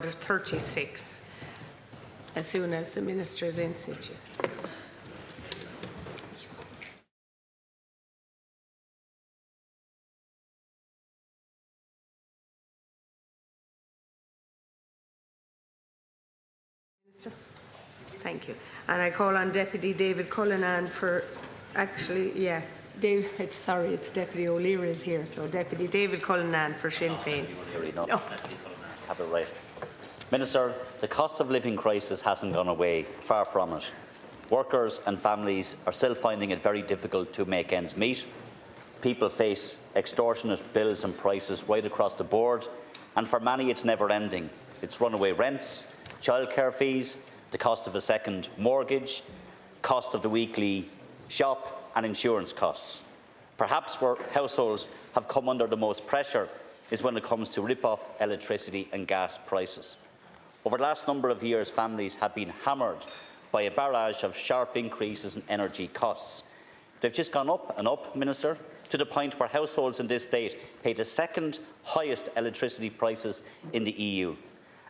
36 as soon as the Minister is in situ. Minister. Thank you. And I call on Deputy David Cullinane for it's Deputy O'Leary is here, so Deputy David Cullinane for Sinn Féin. No. Have it right. Minister, the cost of living crisis hasn't gone away, far from it. Workers and families are still finding it very difficult to make ends meet. People face extortionate bills and prices right across the board, and for many it's never ending. It's runaway rents, childcare fees, the cost of a second mortgage, cost of the weekly shop and insurance costs. Perhaps where households have come under the most pressure is when it comes to rip-off electricity and gas prices. Over the last number of years, families have been hammered by a barrage of sharp increases in energy costs. They've just gone up and up, Minister, to the point where households in this state pay the second highest electricity prices in the EU.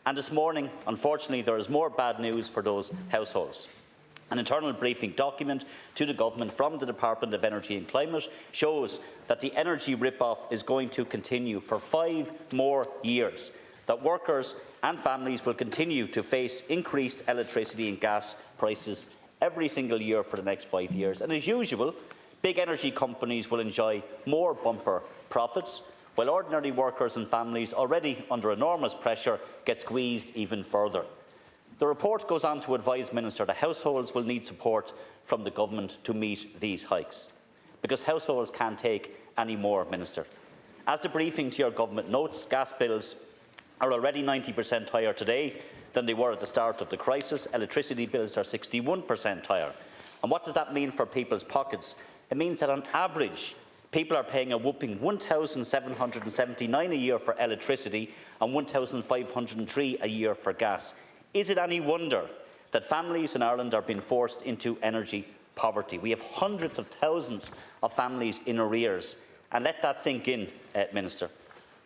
And this morning, unfortunately, there is more bad news for those households. An internal briefing document to the Government from the Department of Energy and Climate shows that the energy rip-off is going to continue for 5 more years, that workers and families will continue to face increased electricity and gas prices every single year for the next 5 years. And as usual, big energy companies will enjoy more bumper profits, while ordinary workers and families already under enormous pressure get squeezed even further. The report goes on to advise, Minister, that households will need support from the Government to meet these hikes, because households can't take any more, Minister. As the briefing to your Government notes, gas bills are already 90% higher today than they were at the start of the crisis. Electricity bills are 61% higher. And what does that mean for people's pockets? It means that on average, people are paying a whopping $1,779 a year for electricity and $1,503 a year for gas. Is it any wonder that families in Ireland are being forced into energy poverty? We have hundreds of thousands of families in arrears. And let that sink in, Minister.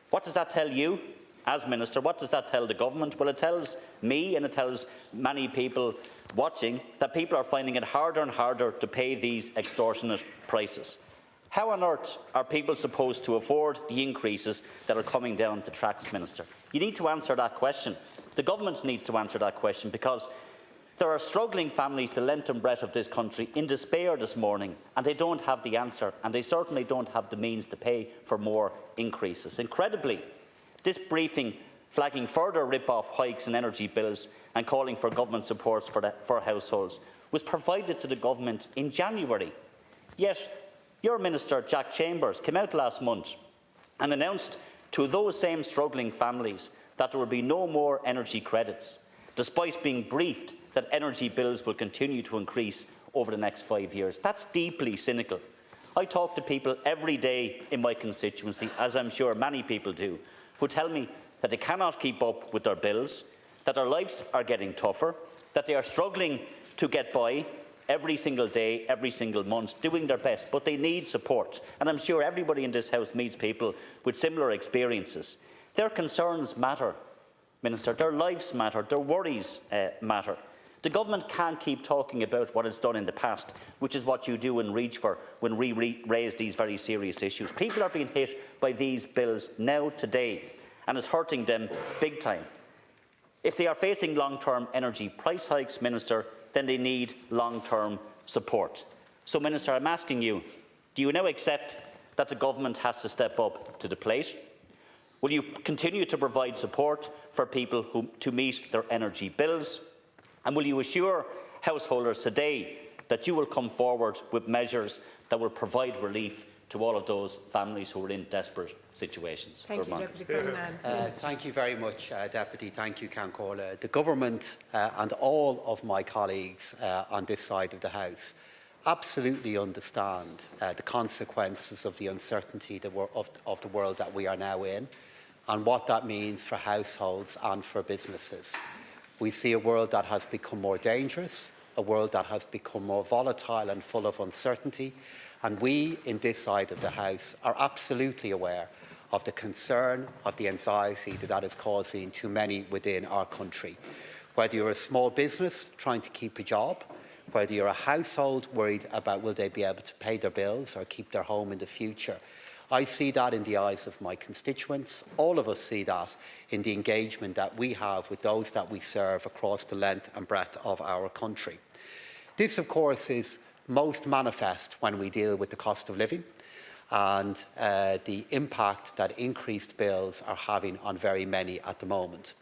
What does that tell you as Minister? What does that tell the Government? Well, it tells me and it tells many people watching that people are finding it harder and harder to pay these extortionate prices. How on earth are people supposed to afford the increases that are coming down the tracks, Minister? You need to answer that question. The Government needs to answer that question, because there are struggling families, the length and breadth of this country, in despair this morning, and they don't have the answer, and they certainly don't have the means to pay for more increases. Incredibly, this briefing flagging further rip-off hikes in energy bills and calling for government supports for households was provided to the Government in January. Yet your Minister, Jack Chambers, came out last month and announced to those same struggling families that there will be no more energy credits, despite being briefed that energy bills will continue to increase over the next 5 years. That's deeply cynical. I talk to people every day in my constituency, as I'm sure many people do, who tell me that they cannot keep up with their bills, that their lives are getting tougher, that they are struggling to get by every single day, every single month, doing their best, but they need support. And I'm sure everybody in this House meets people with similar experiences. Their concerns matter, Minister. Their lives matter. Their worries matter. The Government can't keep talking about what it's done in the past, which is what you do and reach for when we raise these very serious issues. People are being hit by these bills now, today, and it's hurting them big time. If they are facing long-term energy price hikes, Minister, then they need long-term support. So, Minister, I'm asking you, do you now accept that the Government has to step up to the plate? Will you continue to provide support for people to meet their energy bills? And will you assure householders today that you will come forward with measures that will provide relief to all of those families who are in desperate situations? Thank you, Deputy Cullinane. Thank you very much, Deputy. Thank you, Cancóla. The Government and all of my colleagues on this side of the House absolutely understand the consequences of the uncertainty of the world that we are now in, and what that means for households and for businesses. We see a world that has become more dangerous, a world that has become more volatile and full of uncertainty, and we in this side of the House are absolutely aware of the concern, of the anxiety that is causing to many within our country. Whether you're a small business trying to keep a job, whether you're a household worried about will they be able to pay their bills or keep their home in the future. I see that in the eyes of my constituents. All of us see that in the engagement that we have with those that we serve across the length and breadth of our country. This, of course, is most manifest when we deal with the cost of living and the impact that increased bills are having on very many at the moment.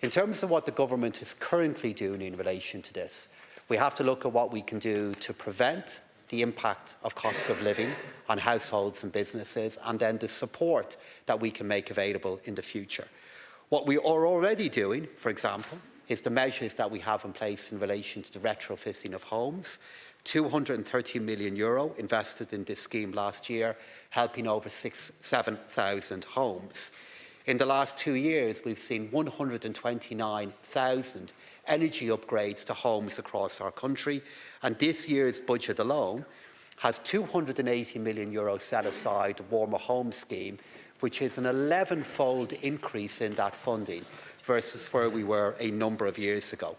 In terms of what the government is currently doing in relation to this, we have to look at what we can do to prevent the impact of cost of living on households and businesses, and then the support that we can make available in the future. What we are already doing, for example, is the measures that we have in place in relation to the retrofitting of homes. €230 million invested in this scheme last year, helping over 7,000 homes. In the last 2 years, we've seen 129,000 energy upgrades to homes across our country, and this year's budget alone has €280 million set aside the Warmer Home Scheme, which is an 11-fold increase in that funding versus where we were a number of years ago.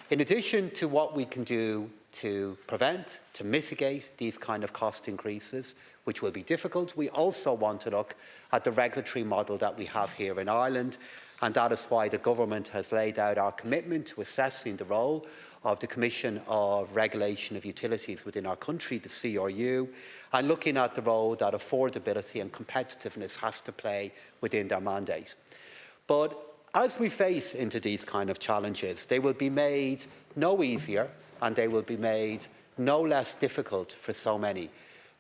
In addition to what we can do to prevent, to mitigate these kind of cost increases, which will be difficult, we also want to look at the regulatory model that we have here in Ireland, and that is why the government has laid out our commitment to assessing the role of the Commission of Regulation of Utilities within our country, the CRU, and looking at the role that affordability and competitiveness has to play within their mandate. But as we face into these kind of challenges, they will be made no easier and they will be made no less difficult for so many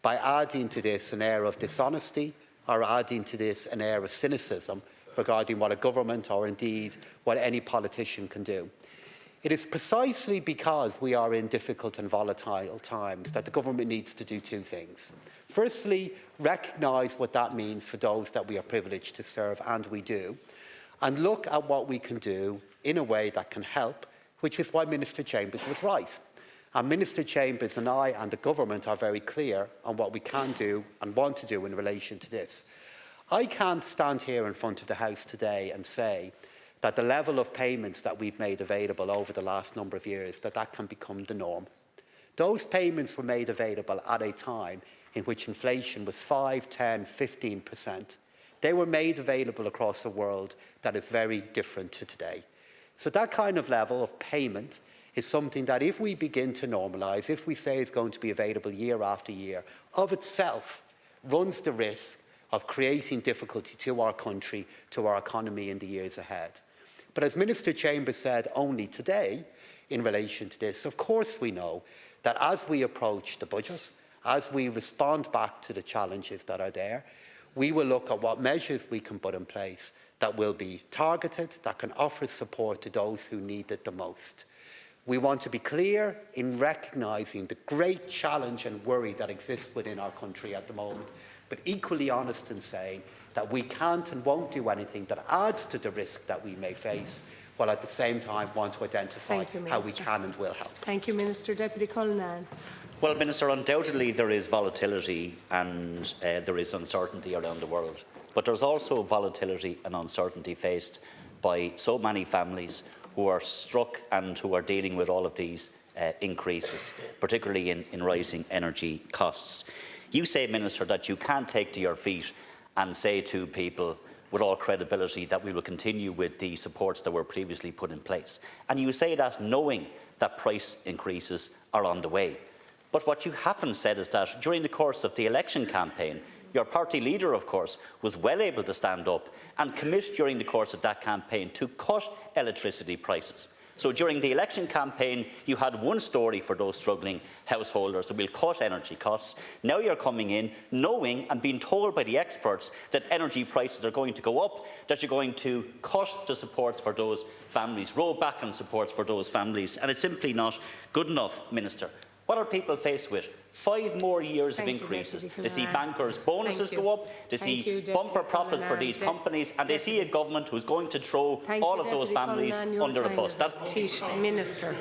by adding to this an air of dishonesty or adding to this an air of cynicism regarding what a government or indeed what any politician can do. It is precisely because we are in difficult and volatile times that the government needs to do two things. Firstly, recognise what that means for those that we are privileged to serve, and we do, and look at what we can do in a way that can help, which is why Minister Chambers was right. And Minister Chambers and I and the government are very clear on what we can do and want to do in relation to this. I can't stand here in front of the House today and say that the level of payments that we've made available over the last number of years, that can become the norm. Those payments were made available at a time in which inflation was 5, 10, 15%. They were made available across a world that is very different to today. So that kind of level of payment is something that if we begin to normalise, if we say it's going to be available year after year, of itself runs the risk of creating difficulty to our country, to our economy in the years ahead. But as Minister Chambers said only today in relation to this, of course we know that as we approach the budget, as we respond back to the challenges that are there, we will look at what measures we can put in place that will be targeted, that can offer support to those who need it the most. We want to be clear in recognising the great challenge and worry that exists within our country at the moment, but equally honest in saying that we can't and won't do anything that adds to the risk that we may face, while at the same time want to identify how we can and will help. Thank you, Minister. Deputy Cullinane. Well, Minister, undoubtedly there is volatility and there is uncertainty around the world. But there's also volatility and uncertainty faced by so many families who are struck and who are dealing with all of these increases, particularly in rising energy costs. You say, Minister, that you can't take to your feet and say to people with all credibility that we will continue with the supports that were previously put in place. And you say that knowing that price increases are on the way. But what you haven't said is that during the course of the election campaign, your party leader, of course, was well able to stand up and commit during the course of that campaign to cut electricity prices. So during the election campaign, you had one story for those struggling householders that will cut energy costs. Now you're coming in knowing and being told by the experts that energy prices are going to go up, that you're going to cut the supports for those families, roll back on supports for those families, and it's simply not good enough, Minister. What are people faced with? 5 more years of increases. They see bankers' bonuses go up, they see bumper profits for these companies, and they see a government who's going to throw all of those families under the bus. Minister.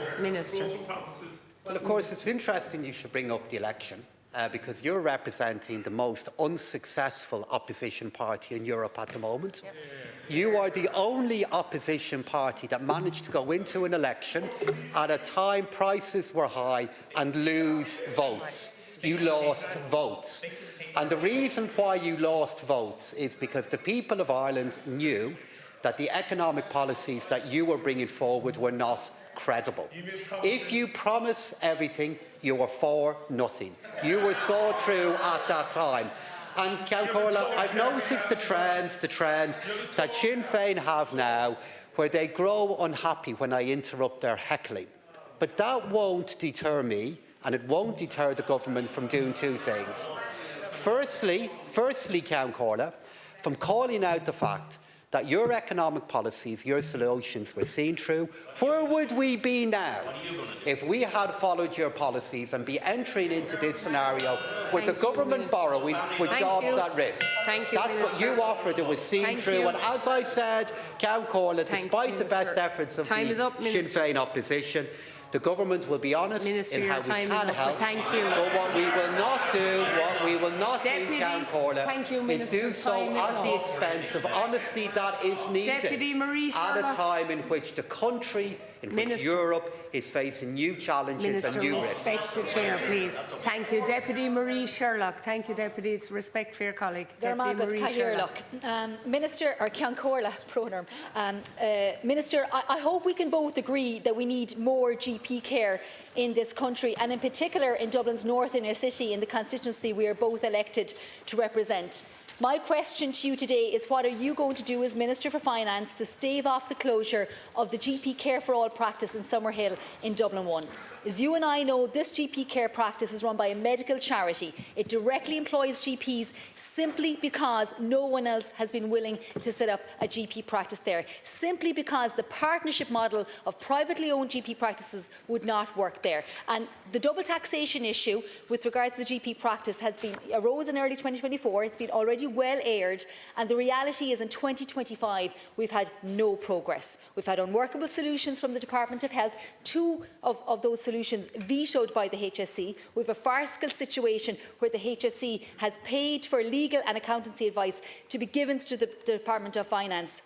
Well, of course, it's interesting you should bring up the election, because you're representing the most unsuccessful opposition party in Europe at the moment. Yep. You are the only opposition party that managed to go into an election at a time prices were high and lose votes. You lost votes. And the reason why you lost votes is because the people of Ireland knew that the economic policies that you were bringing forward were not credible. If you promise everything, you were for nothing. You were so true at that time. And Count Corla, I've noticed the trend that Sinn Féin have now, where they grow unhappy when I interrupt their heckling. But that won't deter me, and it won't deter the government from doing two things. Firstly, Count Corla, from calling out the fact that your economic policies, your solutions were seen through. Where would we be now if we had followed your policies and be entering into this scenario with the government borrowing with jobs at risk? That's what you offered. It was seen through. And as I said, Count Corla, despite the best efforts of the Sinn Féin opposition, the government will be honest in how we can help. But what we will not do, Count Corla, is do so at the expense of honesty that is needed at a time in which the country, in which Europe is facing new challenges and new risks. Respect the chair, please. Thank you, Deputy Marie Sherlock. Thank you, deputies. Respect for your colleague. Deputy Marie Sherlock. Minister, or Ceann Comhairle, pronoun. Minister, I hope we can both agree that we need more GP care in this country, and in particular in Dublin's north inner city, in the constituency we are both elected to represent. My question to you today is, what are you going to do as Minister for Finance to stave off the closure of the GP Care for All practice in Summerhill in Dublin 1? As you and I know, this GP care practice is run by a medical charity. It directly employs GPs simply because no one else has been willing to set up a GP practice there, simply because the partnership model of privately owned GP practices would not work there. And the double taxation issue with regards to the GP practice arose in early 2024. It's been already well aired, and the reality is in 2025 we've had no progress. We've had unworkable solutions from the Department of Health. Two of those solutions vetoed by the HSE. We have a farcical situation where the HSE has paid for legal and accountancy advice to be given to the Department of Finance.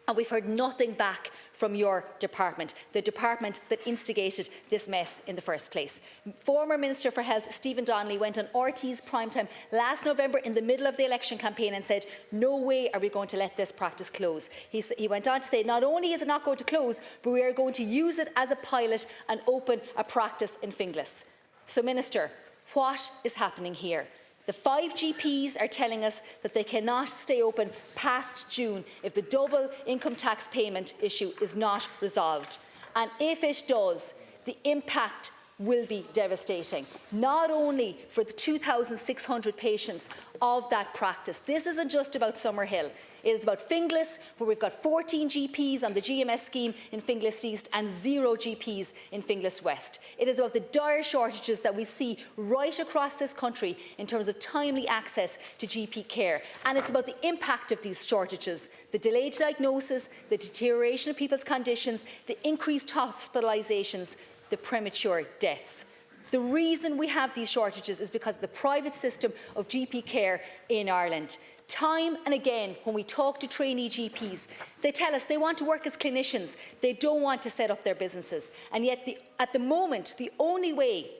And we've heard nothing back from your department, the department that instigated this mess in the first place. Former Minister for Health Stephen Donnelly went on RT's primetime last November in the middle of the election campaign and said, no way are we going to let this practice close. He went on to say, not only is it not going to close, but we are going to use it as a pilot and open a practice in Finglas. So, Minister, what is happening here? The 5 GPs are telling us that they cannot stay open past June if the double income tax payment issue is not resolved. And if it does, the impact will be devastating, not only for the 2,600 patients of that practice. This isn't just about Summerhill. It is about Finglas, where we've got 14 GPs on the GMS scheme in Finglas East and 0 GPs in Finglas West. It is about the dire shortages that we see right across this country in terms of timely access to GP care. And it's about the impact of these shortages, the delayed diagnosis, the deterioration of people's conditions, the increased hospitalisations, the premature deaths. The reason we have these shortages is because of the private system of GP care in Ireland. Time and again, when we talk to trainee GPs, they tell us they want to work as clinicians. They don't want to set up their businesses. And yet, at the moment, the only way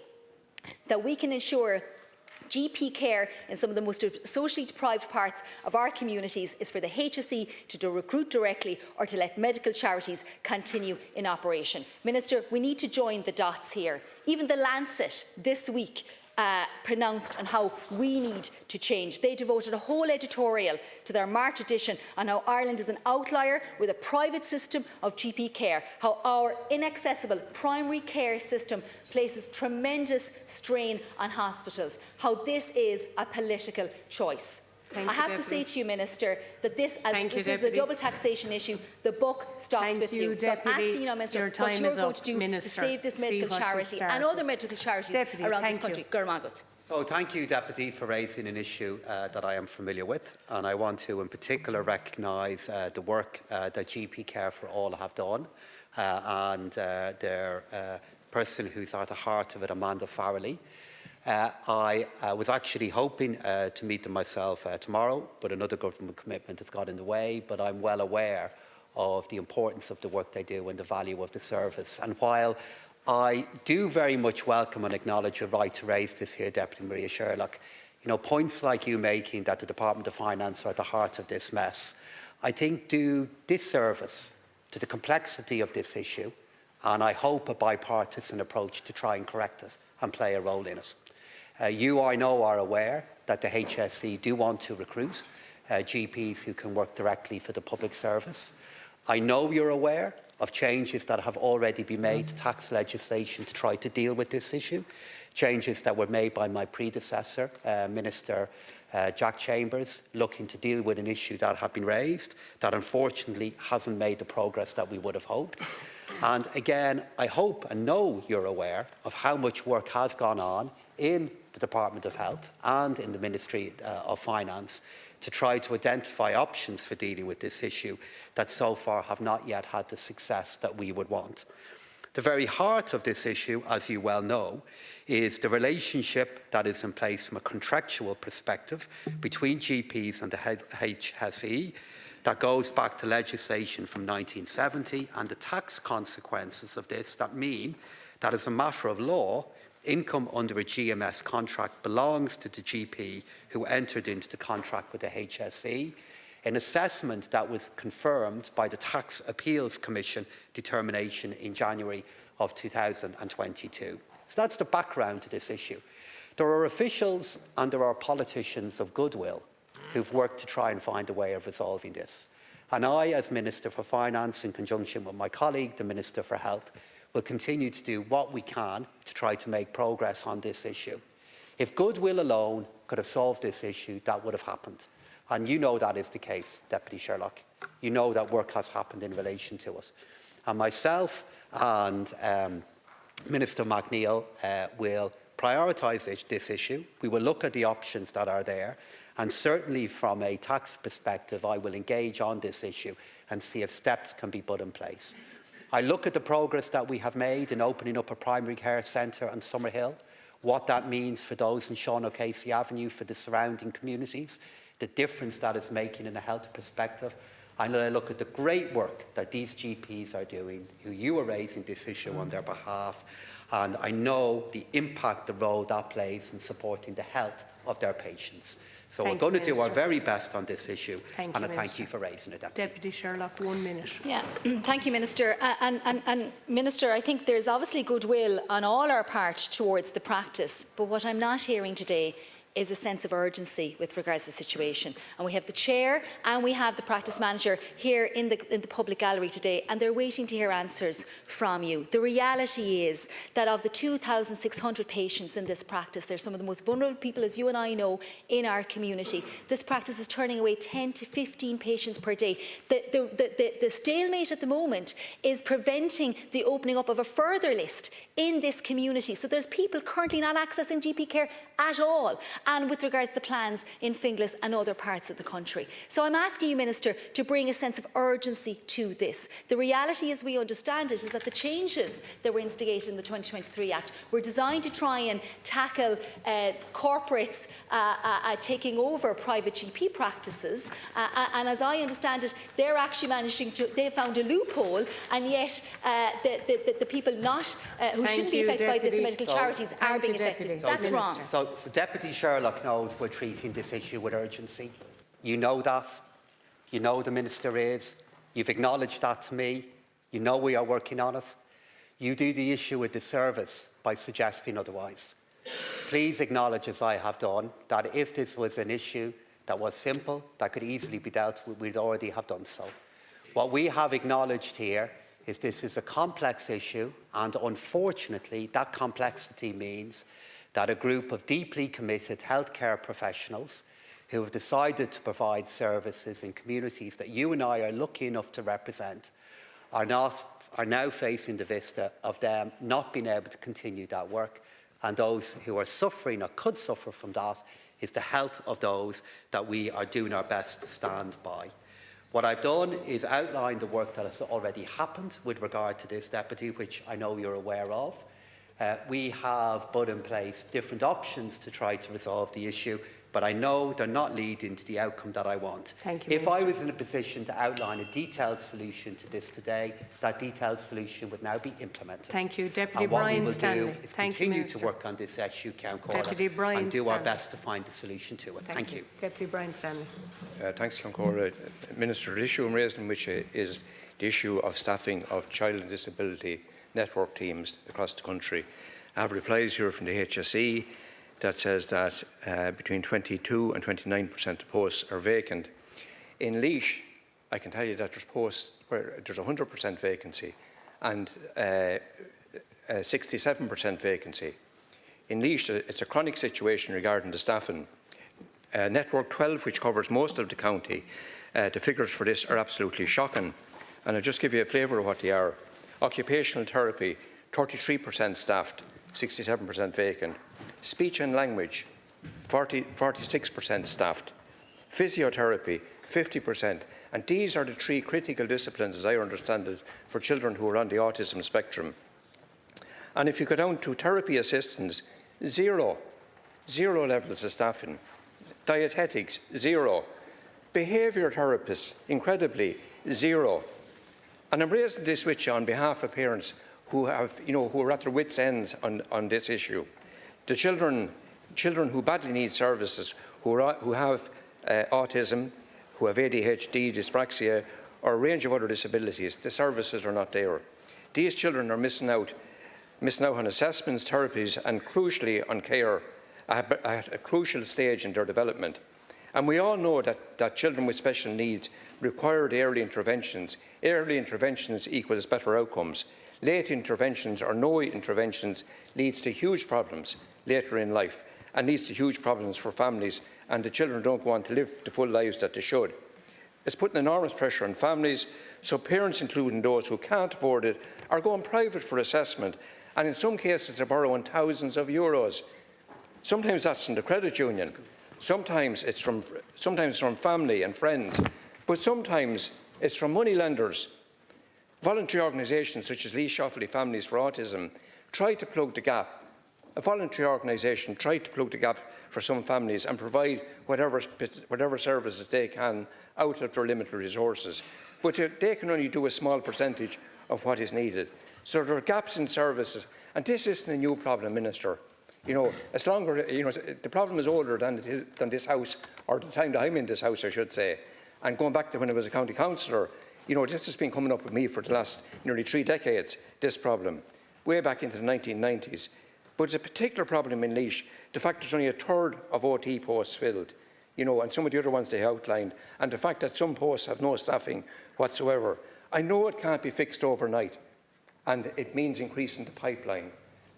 that we can ensure GP care in some of the most socially deprived parts of our communities is for the HSE to recruit directly or to let medical charities continue in operation. Minister, we need to join the dots here. Even the Lancet this week pronounced on how we need to change. They devoted a whole editorial to their March edition on how Ireland is an outlier with a private system of GP care, how our inaccessible primary care system places tremendous strain on hospitals, how this is a political choice. I have to say to you, Minister, that this is a double taxation issue. The buck stops with you. So I'm asking you now, Minister, what you're going to do to save this medical charity and other medical charities around this country. So thank you, Deputy, for raising an issue that I am familiar with, and I want to in particular recognise the work that GP Care for All have done and their person who's at the heart of it, Amanda Farrelly. I was actually hoping to meet them myself tomorrow, but another government commitment has got in the way. But I'm well aware of the importance of the work they do and the value of the service. And while I do very much welcome and acknowledge your right to raise this here, Deputy Maria Sherlock, points like you making that the Department of Finance are at the heart of this mess, I think do disservice to the complexity of this issue, and I hope a bipartisan approach to try and correct it and play a role in it. You, I know, are aware that the HSE do want to recruit GPs who can work directly for the public service. I know you're aware of changes that have already been made to tax legislation to try to deal with this issue, changes that were made by my predecessor, Minister Jack Chambers, looking to deal with an issue that had been raised that unfortunately hasn't made the progress that we would have hoped. And again, I hope and know you're aware of how much work has gone on in the Department of Health and in the Ministry of Finance to try to identify options for dealing with this issue that so far have not yet had the success that we would want. The very heart of this issue, as you well know, is the relationship that is in place from a contractual perspective between GPs and the HSE that goes back to legislation from 1970 and the tax consequences of this that mean that as a matter of law, income under a GMS contract belongs to the GP who entered into the contract with the HSE, an assessment that was confirmed by the Tax Appeals Commission determination in January of 2022. So that's the background to this issue. There are officials and there are politicians of goodwill who've worked to try and find a way of resolving this. And I, as Minister for Finance, in conjunction with my colleague, the Minister for Health, will continue to do what we can to try to make progress on this issue. If goodwill alone could have solved this issue, that would have happened. And you know that is the case, Deputy Sherlock. You know that work has happened in relation to it. And myself and Minister McNeill will prioritise this issue. We will look at the options that are there. And certainly from a tax perspective, I will engage on this issue and see if steps can be put in place. I look at the progress that we have made in opening up a primary care centre on Summerhill, what that means for those in Sean O'Casey Avenue, for the surrounding communities, the difference that is making in a health perspective. And I look at the great work that these GPs are doing, who you are raising this issue on their behalf, and I know the impact, the role that plays in supporting the health of their patients. So we're going to do our very best on this issue, and I thank you for raising it, Deputy Sherlock, 1 minute. Yeah, thank you, Minister. And Minister, I think there's obviously goodwill on all our part towards the practice, but what I'm not hearing today is a sense of urgency with regards to the situation. And we have the chair and we have the practice manager here in the public gallery today, and they're waiting to hear answers from you. The reality is that of the 2,600 patients in this practice, they're some of the most vulnerable people, as you and I know, in our community. This practice is turning away 10 to 15 patients per day. The stalemate at the moment is preventing the opening up of a further list in this community. So there's people currently not accessing GP care at all, and with regards to the plans in Finglas and other parts of the country. So I'm asking you, Minister, to bring a sense of urgency to this. The reality, as we understand it, is that the changes that were instigated in the 2023 Act were designed to try and tackle corporates taking over private GP practices, and as I understand it, they're actually managing to, they found a loophole, and yet the people not who shouldn't be affected by this, the medical charities, are being affected. That's wrong. So Deputy Sherlock knows we're treating this issue with urgency. You know that. You know the Minister is. You've acknowledged that to me. You know we are working on it. You do the issue a disservice by suggesting otherwise. Please acknowledge, as I have done, that if this was an issue that was simple, that could easily be dealt with, we'd already have done so. What we have acknowledged here is this is a complex issue, and unfortunately that complexity means that a group of deeply committed healthcare professionals who have decided to provide services in communities that you and I are lucky enough to represent are now facing the vista of them not being able to continue that work, and those who are suffering or could suffer from that is the health of those that we are doing our best to stand by. What I've done is outline the work that has already happened with regard to this, Deputy, which I know you're aware of. We have put in place different options to try to resolve the issue, but I know they're not leading to the outcome that I want. Thank you, if I Minister. was in a position to outline a detailed solution to this today, that detailed solution would now be implemented. Thank you. Deputy And what we Brian will Stanley. do is Thank you, continue Minister. to work on this issue, Count Corder, Deputy Brian and do our Stanley. best to find the solution to it. Thank you. Deputy Brian Stanley. Thanks, Count Corder. Minister, the issue I'm raising, which is the issue of staffing of child and disability network teams across the country. I have replies here from the HSE that says that between 22 and 29% of posts are vacant. In Laois, I can tell you that there's posts where there's 100% vacancy and 67% vacancy. In Laois, it's a chronic situation regarding the staffing. Network 12, which covers most of the county, the figures for this are absolutely shocking. And I'll just give you a flavour of what they are. Occupational therapy, 33% staffed, 67% vacant. Speech and language, 46% staffed. Physiotherapy, 50%. And these are the three critical disciplines, as I understand it, for children who are on the autism spectrum. And if you go down to therapy assistants, zero levels of staffing. Dietetics, zero. Behaviour therapists, incredibly, zero. And I'm raising this with you on behalf of parents who have, who are at their wits' ends on this issue. The children who badly need services, who have autism, who have ADHD, dyspraxia, or a range of other disabilities, the services are not there. These children are missing out on assessments, therapies, and crucially on care at a crucial stage in their development. And we all know that children with special needs require the early interventions. Early interventions equals better outcomes. Late interventions or no interventions leads to huge problems later in life and leads to huge problems for families, and the children don't go on to live the full lives that they should. It's putting enormous pressure on families, so parents, including those who can't afford it, are going private for assessment, and in some cases they're borrowing thousands of euros. Sometimes that's from the credit union, sometimes it's from family and friends, but sometimes it's from money lenders. Voluntary organisations such as Laois Shoffley Families for Autism try to plug the gap. A voluntary organisation tried to plug the gap for some families and provide whatever services they can out of their limited resources. But they can only do a small percentage of what is needed. So there are gaps in services, and this isn't a new problem, Minister. It's longer. The problem is older than this House, or the time that I'm in this House, I should say. And going back to when I was a county councillor, this has been coming up with me for the last nearly 3 decades. This problem, way back into the 1990s. But it's a particular problem in Laois, the fact there's only a third of OT posts filled, and some of the other ones they outlined, and the fact that some posts have no staffing whatsoever. I know it can't be fixed overnight, and it means increasing the pipeline.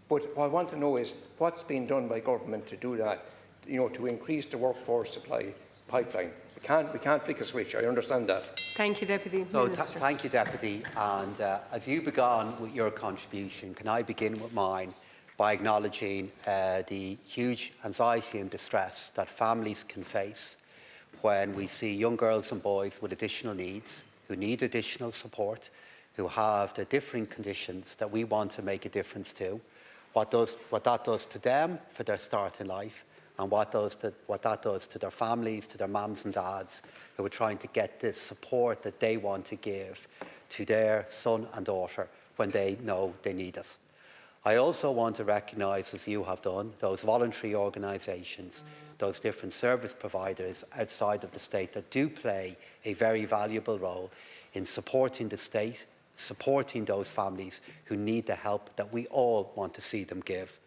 But what I want to know is what's being done by government to do that, to increase the workforce supply pipeline. We can't flick a switch, I understand that. Thank you, Deputy So Minister. thank you, Deputy. And as you began with your contribution, can I begin with mine by acknowledging the huge anxiety and distress that families can face when we see young girls and boys with additional needs, who need additional support, who have the differing conditions that we want to make a difference to, what that does to them for their start in life, and what that does to their families, to their mums and dads who are trying to get the support that they want to give to their son and daughter when they know they need it. I also want to recognise, as you have done, those voluntary organisations, those different service providers outside of the state that do play a very valuable role in supporting the state, supporting those families who need the help that we all want to see them give.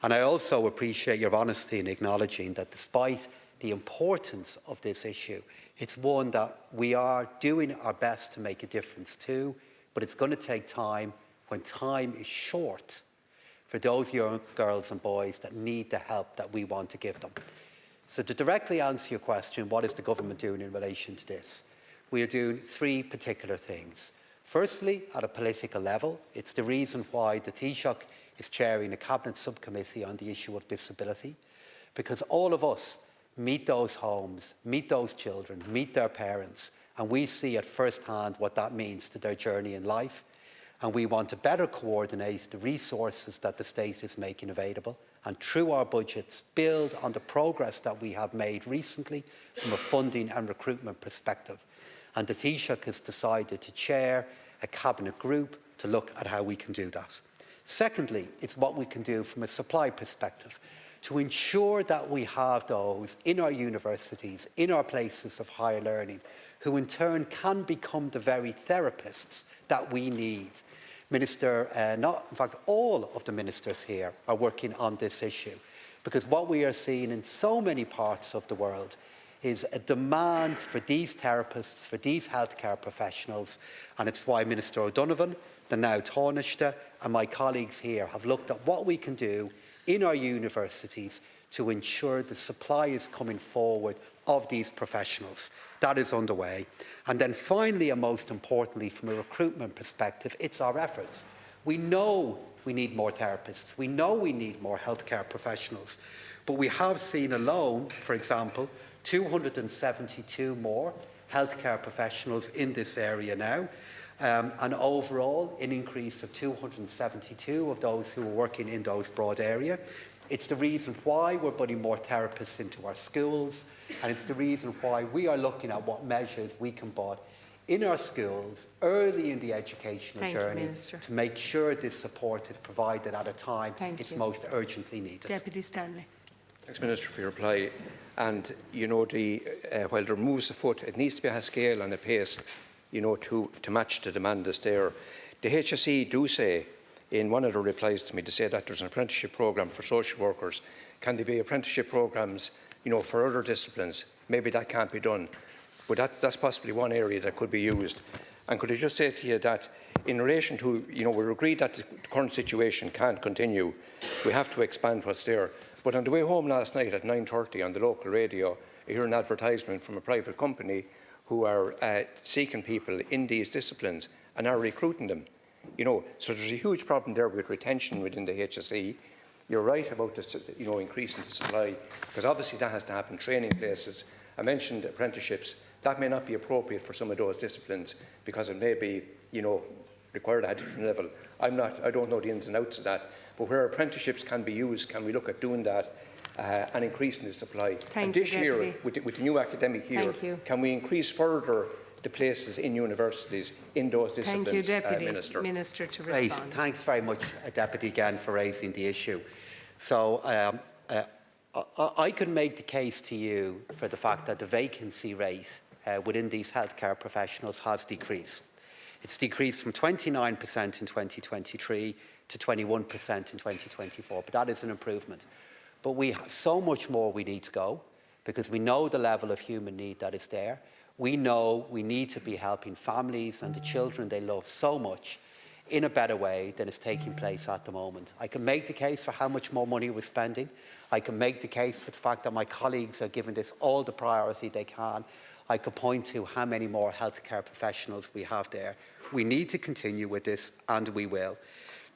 And I also appreciate your honesty in acknowledging that despite the importance of this issue, it's one that we are doing our best to make a difference to, but it's going to take time when time is short for those young girls and boys that need the help that we want to give them. So to directly answer your question, what is the government doing in relation to this? We are doing 3 particular things. Firstly, at a political level, it's the reason why the Taoiseach is chairing a Cabinet subcommittee on the issue of disability, because all of us meet those homes, meet those children, meet their parents, and we see at first hand what that means to their journey in life. and we want to better coordinate the resources that the state is making available, and through our budgets build on the progress that we have made recently from a funding and recruitment perspective. And the Taoiseach has decided to chair a cabinet group to look at how we can do that. Secondly, it's what we can do from a supply perspective to ensure that we have those in our universities, in our places of higher learning, who in turn can become the very therapists that we need. In fact, all of the ministers here are working on this issue, because what we are seeing in so many parts of the world is a demand for these therapists, for these healthcare professionals, and it's why Minister O'Donovan, the now Taoiseach, and my colleagues here have looked at what we can do in our universities to ensure the supply is coming forward of these professionals. That is underway. And then finally, and most importantly, from a recruitment perspective, it's our efforts. We know we need more therapists. We know we need more healthcare professionals. But we have seen alone, for example, 272 more healthcare professionals in this area now. And overall, an increase of 272 of those who are working in those broad areas. It's the reason why we're putting more therapists into our schools, and it's the reason why we are looking at what measures we can put in our schools early in the educational journey to make sure this support is provided at a time it's most urgently needed. Deputy Stanley. Thanks, Minister, for your reply. And, you know, while there moves afoot, it needs to be a scale and a pace, you know, to match the demand that's there. The HSE do say, in one of the replies to me, to say that there's an apprenticeship programme for social workers. Can there be apprenticeship programmes, you know, for other disciplines? Maybe that can't be done, but that's possibly one area that could be used. And could I just say to you that in relation to, you know, we agree that the current situation can't continue. We have to expand what's there. But on the way home last night at 9:30 on the local radio, I hear an advertisement from a private company who are seeking people in these disciplines and are recruiting them. You know, so there's a huge problem there with retention within the HSE. You're right about this, you know, increasing the supply, because obviously that has to happen. Training places. I mentioned apprenticeships. That may not be appropriate for some of those disciplines because it may be, you know, required at a different level. I don't know the ins and outs of that. But where apprenticeships can be used, can we look at doing that and increasing the supply? And this year, with the new academic year, can we increase further the places in universities in those disciplines? Thank you, Deputy Minister, to respond. Thanks very much, Deputy, again, for raising the issue. So I could make the case to you for the fact that the vacancy rate within these healthcare professionals has decreased. It's decreased from 29% in 2023 to 21% in 2024, but that is an improvement. But we have so much more we need to go, because we know the level of human need that is there. We know we need to be helping families and the children they love so much in a better way than is taking place at the moment. I can make the case for how much more money we're spending. I can make the case for the fact that my colleagues are giving this all the priority they can. I could point to how many more healthcare professionals we have there. We need to continue with this, and we will.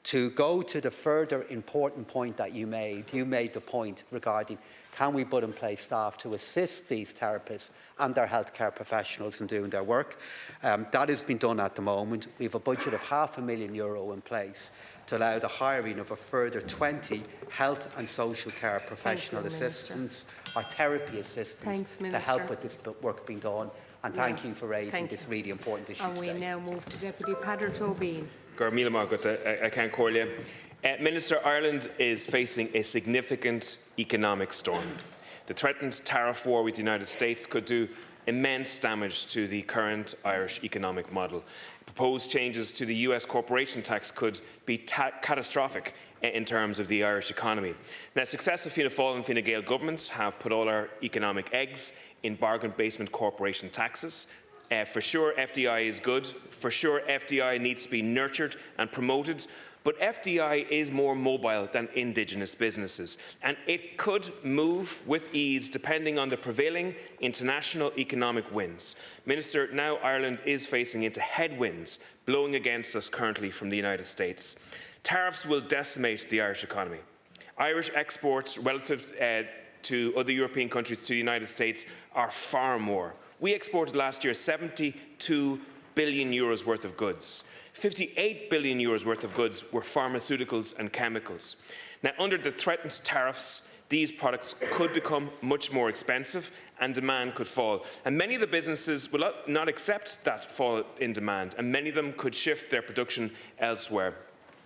To go to the further important point that you made the point regarding can we put in place staff to assist these therapists and their healthcare professionals in doing their work. That has been done at the moment. We have a budget of €500,000 in place to allow the hiring of a further 20 health and social care professional assistants or therapy assistants to help with this work being done. And thank you for raising this really important issue today. And we now move to Deputy Peadar Toibin. Minister, Ireland is facing a significant economic storm. The threatened tariff war with the United States could do immense damage to the current Irish economic model. Proposed changes to the US corporation tax could be catastrophic in terms of the Irish economy. Now, successive Fianna Fáil and Fine Gael governments have put all our economic eggs in bargain basement corporation taxes. For sure, FDI is good. For sure, FDI needs to be nurtured and promoted. But FDI is more mobile than indigenous businesses, and it could move with ease depending on the prevailing international economic winds. Minister, now Ireland is facing into headwinds blowing against us currently from the United States. Tariffs will decimate the Irish economy. Irish exports relative to other European countries to the United States are far more. We exported last year 72 billion euros worth of goods. 58 billion euros worth of goods were pharmaceuticals and chemicals. Now, under the threatened tariffs, these products could become much more expensive and demand could fall. And many of the businesses will not accept that fall in demand, and many of them could shift their production elsewhere.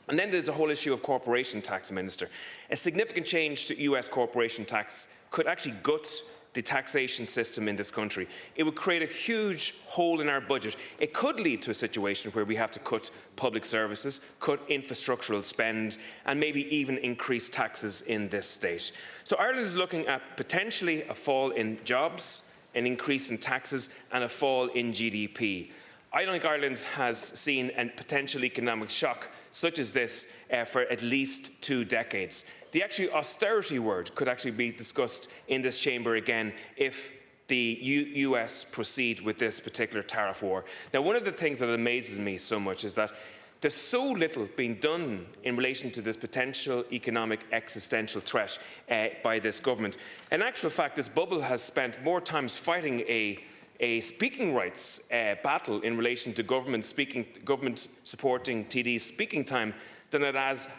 And then there's the whole issue of corporation tax, Minister. A significant change to US corporation tax could actually gut the taxation system in this country. It would create a huge hole in our budget. It could lead to a situation where we have to cut public services, cut infrastructural spend, and maybe even increase taxes in this state. So Ireland is looking at potentially a fall in jobs, an increase in taxes, and a fall in GDP. I don't think Ireland has seen a potential economic shock such as this for at least 2 decades. The actual austerity word could actually be discussed in this chamber again if the US proceed with this particular tariff war. Now, one of the things that amazes me so much is that there's so little being done in relation to this potential economic existential threat by this government. In actual fact, this bubble has spent more times fighting a speaking rights battle in relation to government supporting TD's speaking time than it has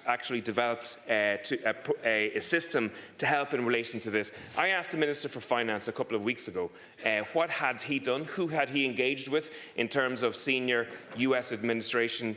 actually developed a system to help in relation to this. I asked the Minister for Finance a couple of weeks ago what had he done, who had he engaged with in terms of senior US administration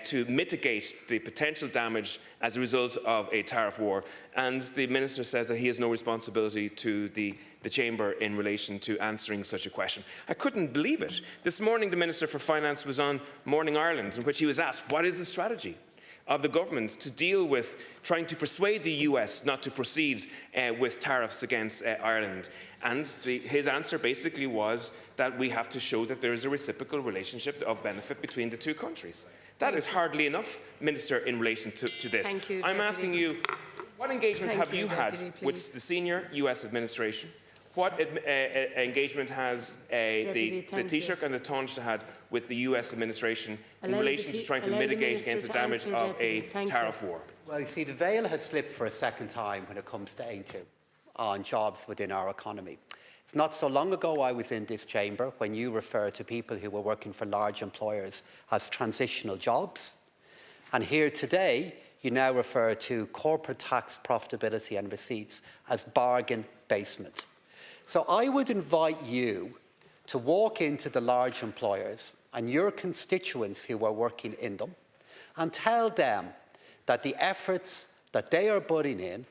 to mitigate the potential damage as a result of a tariff war. And the Minister says that he has no responsibility to the Chamber in relation to answering such a question. I couldn't believe it. This morning, the Minister for Finance was on Morning Ireland, in which he was asked, what is the strategy of the government to deal with trying to persuade the US not to proceed with tariffs against Ireland? And his answer basically was that we have to show that there is a reciprocal relationship of benefit between the two countries. That is hardly enough, Minister, in relation to this. Thank you, I'm asking you, what engagement have you had Deputy, with the senior US administration? What engagement has the Taoiseach and the Taoiseach had with the US administration in relation to trying to mitigate against the damage of a tariff war? Well, you see, the veil has slipped for a second time when it comes to A2 on jobs within our economy. It's not so long ago I was in this chamber when you referred to people who were working for large employers as transitional jobs. And here today, you now refer to corporate tax profitability and receipts as bargain basement. So I would invite you to walk into the large employers and your constituents who are working in them and tell them that the efforts that they are putting in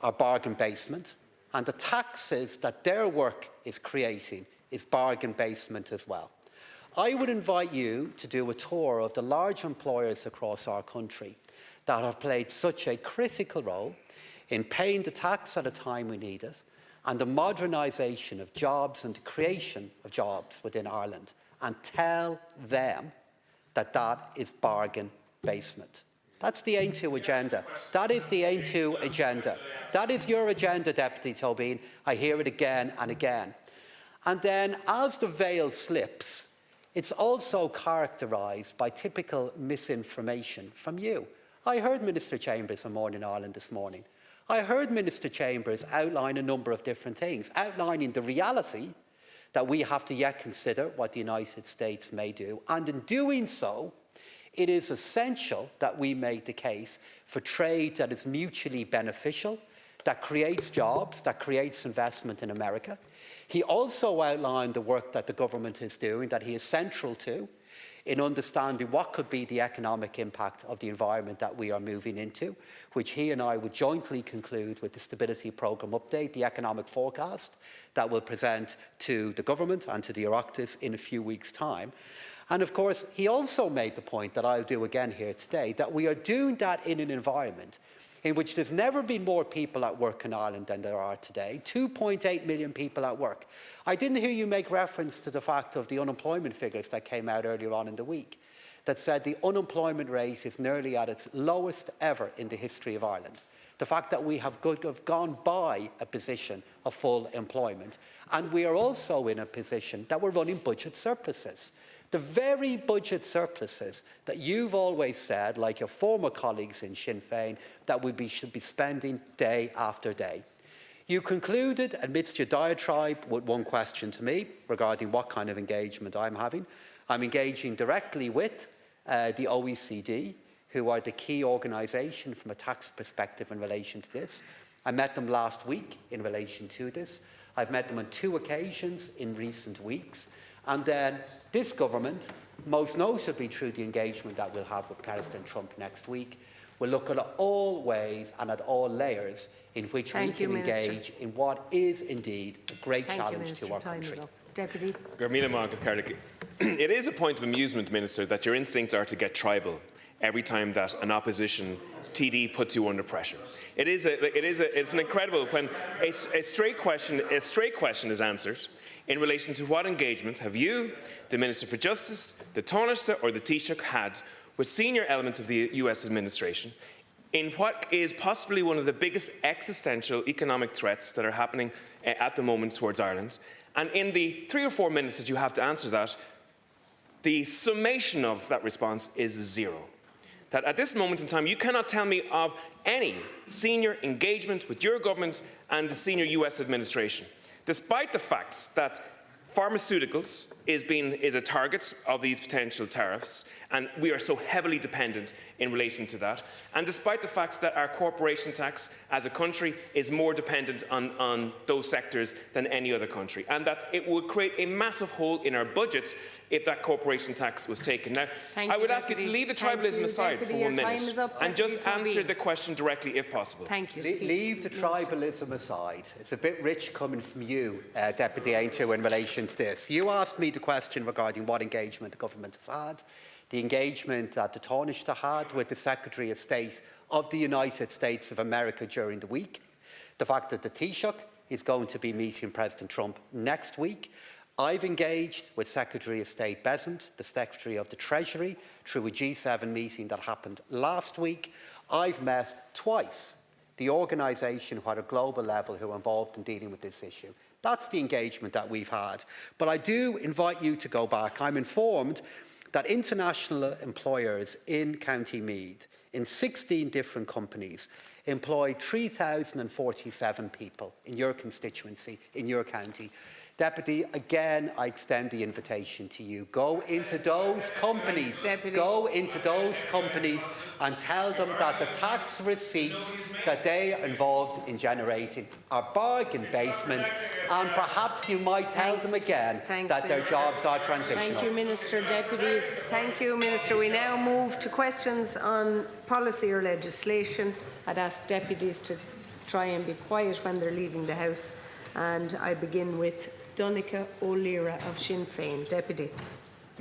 are bargain basement and the taxes that their work is creating is bargain basement as well. I would invite you to do a tour of the large employers across our country that have played such a critical role in paying the tax at a time we need it, and the modernisation of jobs and the creation of jobs within Ireland, and tell them that that is bargain basement. That's the A2 agenda. That is the A2 agenda. That is your agenda, Deputy Toibin. I hear it again and again. And then, as the veil slips, it's also characterised by typical misinformation from you. I heard Minister Chambers on Morning Ireland this morning. I heard Minister Chambers outline a number of different things, outlining the reality that we have to yet consider what the United States may do. And in doing so, it is essential that we make the case for trade that is mutually beneficial, that creates jobs, that creates investment in America. He also outlined the work that the government is doing, that he is central to, in understanding what could be the economic impact of the environment that we are moving into, which he and I would jointly conclude with the Stability Programme update, the economic forecast that will present to the government and to the Oireachtas in a few weeks' time. And of course, he also made the point that I'll do again here today, that we are doing that in an environment in which there's never been more people at work in Ireland than there are today, 2.8 million people at work. I didn't hear you make reference to the fact of the unemployment figures that came out earlier on in the week that said the unemployment rate is nearly at its lowest ever in the history of Ireland. The fact that we have gone by a position of full employment. And we are also in a position that we're running budget surpluses. The very budget surpluses that you've always said, like your former colleagues in Sinn Féin, that we should be spending day after day. You concluded, amidst your diatribe, with one question to me regarding what kind of engagement I'm having. I'm engaging directly with the OECD, who are the key organisation from a tax perspective in relation to this. I met them last week in relation to this. I've met them on 2 occasions in recent weeks. And then this government, most notably through the engagement that we'll have with President Trump next week, will look at all ways and at all layers in which we can engage in what is indeed a great challenge to our country. Deputy. It is a point of amusement, Minister, that your instincts are to get tribal every time that an opposition TD puts you under pressure. It's an incredible when a straight question is answered in relation to what engagements have you, the Minister for Justice, the Taoiseach or the Taoiseach had with senior elements of the US administration in what is possibly one of the biggest existential economic threats that are happening at the moment towards Ireland. And in the 3 or 4 minutes that you have to answer that, the summation of that response is 0. That at this moment in time, you cannot tell me of any senior engagement with your government and the senior US administration, despite the fact that pharmaceuticals is a target of these potential tariffs, and we are so heavily dependent in relation to that. And despite the fact that our corporation tax as a country is more dependent on those sectors than any other country, and that it would create a massive hole in our budget if that corporation tax was taken. Now, I would ask you to leave the tribalism aside for 1 minute and just answer the question directly if possible. Thank you. Leave the tribalism aside. It's a bit rich coming from you, Deputy Ainto, in relation to this. You asked me the question regarding what engagement the government has had, the engagement that the Taoiseach had with the Secretary of State of the United States of America during the week, the fact that the Taoiseach is going to be meeting President Trump next week. I've engaged with Secretary of State Besant, the Secretary of the Treasury, through a G7 meeting that happened last week. I've met twice the organisation who at a global level who are involved in dealing with this issue. That's the engagement that we've had. But I do invite you to go back. I'm informed that international employers in County Meath, in 16 different companies, employ 3,047 people in your constituency, in your county. Deputy, again, I extend the invitation to you. Go into those companies, and tell them that the tax receipts that they are involved in generating are bargain basement, and perhaps you might tell them again that their jobs are transitional. Thank you, Minister. Deputies. Thank you, Minister. We now move to questions on policy or legislation. I'd ask deputies to try and be quiet when they're leaving the House. And I begin with Donncha O'Leary of Sinn Féin. Deputy.